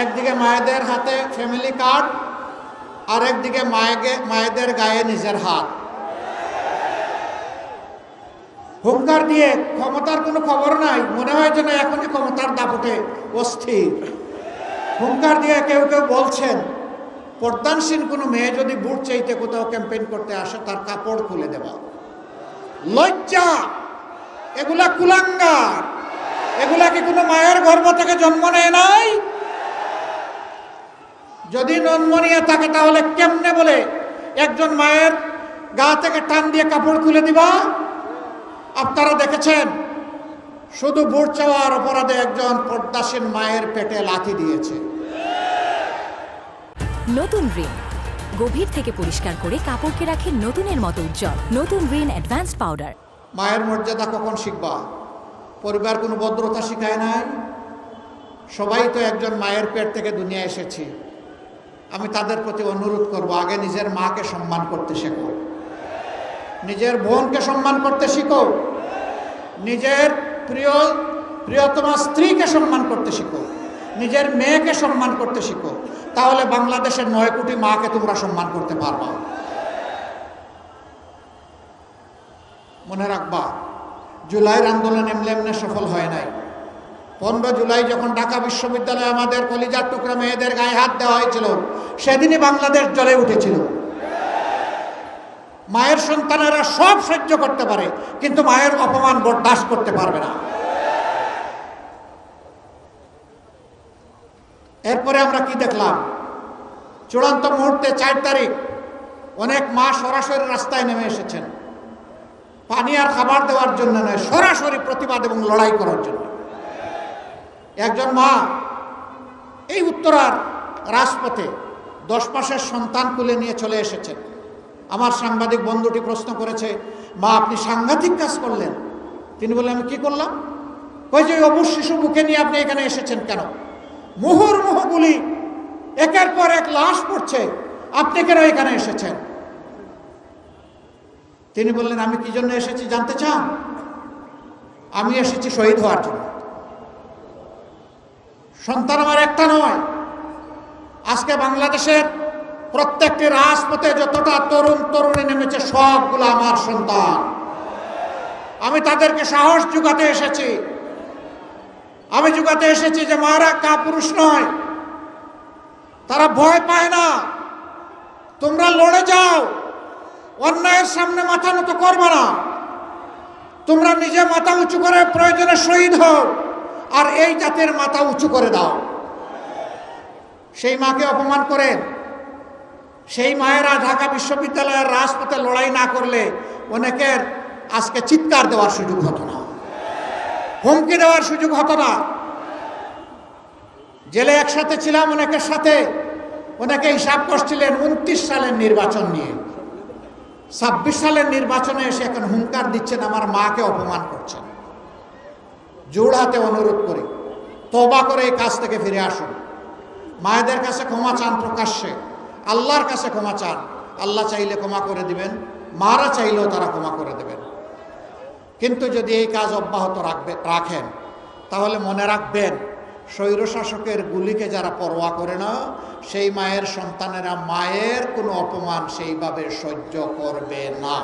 একদিকে মায়েদের হাতে ফ্যামিলি কার্ড, আর একদিকে মায়েদের গায়ে নিজের হাত। হুঙ্কার দিয়ে ক্ষমতার কোনো খবর নাই, মনে হয় যেন এখনই ক্ষমতার দাপটে অস্থির। হুঙ্কার দিয়ে কেউ কেউ বলছেন পর্দানসীন কোনো মেয়ে যদি বুট চাইতে কোথাও ক্যাম্পেইন করতে আসে তার কাপড় খুলে দেওয়া। লজ্জা! এগুলা কুলাঙ্গার। এগুলা কি কোনো মায়ের গর্ভ থেকে জন্ম নেয় নাই? যদি জন্ম নিয়ে থাকে তাহলে কেমনে বলে একজন মায়ের গা থেকে টান দিয়ে কাপড় খুলে দিবা? আপনারা দেখেছেন শুধু বুট চাওয়ার অপরাধে একজন পর্দাসীন মায়ের পেটে লাথি দিয়েছে। নতুন রিন গভীর থেকে পরিষ্কার করে কাপড়কে রাখে নতুনের মতো উজ্জ্বল। নতুন রিন অ্যাডভান্স পাউডার। মায়ের মর্যাদা কখন শিখবা? পরিবার কোনো ভদ্রতা শিখায় নাই? সবাই তো একজন মায়ের পেট থেকে দুনিয়া এসেছি। আমি তাদের প্রতি অনুরোধ করব, আগে নিজের মাকে সম্মান করতে শেখো, নিজের বোনকে সম্মান করতে শিখো, নিজের প্রিয়তমা স্ত্রীকে সম্মান করতে শিখো, নিজের মেয়েকে সম্মান করতে শিখো। তাহলে বাংলাদেশের 9 কোটি মাকে তোমরা সম্মান করতে পারবা। মনে রাখবা, জুলাইয়ের আন্দোলন এমনি এমনি সফল হয় নাই। 15 জুলাই যখন ঢাকা বিশ্ববিদ্যালয়ে আমাদের কলিজার টুকরা মেয়েদের গায়ে হাত দেওয়া হয়েছিল, সেদিনই বাংলাদেশ জ্বলে উঠেছিল। মায়ের সন্তানেরা সব সহ্য করতে পারে, কিন্তু মায়ের অপমান বরদাস্ত করতে পারবে না। এরপরে আমরা কি দেখলাম? চূড়ান্ত মুহূর্তে 4 তারিখ অনেক মা সরাসরি রাস্তায় নেমে এসেছেন, পানি আর খাবার দেওয়ার জন্য নয়, সরাসরি প্রতিবাদ এবং লড়াই করার জন্য। একজন মা এই উত্তরার রাজপথে 10 মাসের সন্তান কুলে নিয়ে চলে এসেছেন। আমার সাংবাদিক বন্ধুটি প্রশ্ন করেছে, মা আপনি সাংঘাতিক কাজ করলেন। তিনি বললেন, আমি কি করলাম? ওই যে অবুজ শিশু বুকে নিয়ে আপনি এখানে এসেছেন কেন? মুহুর্মুহু গুলি, একের পর এক লাশ পড়ছে, আপনি কেন এখানে এসেছেন? তিনি বললেন, আমি কি জন্য এসেছি জানতে চান? আমি এসেছি শহীদ হওয়ার জন্য। সন্তান আমার একটা নয়। আজকে বাংলাদেশের প্রত্যেকটি রাজপথে যতটা তরুণ তরুণী নেমেছে সবগুলো আমার সন্তান। আমি তাদেরকে সাহস জোগাতে এসেছি। আমি জোগাতে এসেছি যে মারা কাপুরুষ নয়, তারা ভয় পায় না। তোমরা লড়ে যাও, অন্যায়ের সামনে মাথা নত করবে না। তোমরা নিজে মাথা উঁচু করে প্রয়োজনে শহীদ হও, আর এই জাতির মাথা উঁচু করে দাও। সেই মাকে অপমান করেন। সেই মায়েরা ঢাকা বিশ্ববিদ্যালয়ের রাজপথে লড়াই না করলে অনেকের আজকে চিৎকার দেওয়ার সুযোগ হতো না, হুমকি দেওয়ার সুযোগ হতো না। জেলে একসাথে ছিলাম অনেকের সাথে, অনেকে হিসাব করছিলেন 29 সালের নির্বাচন নিয়ে। 26 সালের নির্বাচনে এসে এখন হুঙ্কার দিচ্ছেন, আমার মাকে অপমান করছেন। জোড় হাতে অনুরোধ করি, তওবা করে এই কাজ থেকে ফিরে আসুন। মায়েদের কাছে ক্ষমা চান প্রকাশ্যে, আল্লাহর কাছে ক্ষমা চান। আল্লাহ চাইলে ক্ষমা করে দিবেন, মারা চাইলেও তারা ক্ষমা করে দেবেন। কিন্তু যদি এই কাজ অব্যাহত রাখেন তাহলে মনে রাখবেন, স্বৈরশাসকের গুলিকে যারা পরোয়া করে না, সেই মায়ের সন্তানেরা মায়ের কোনো অপমান সেইভাবে সহ্য করবে না।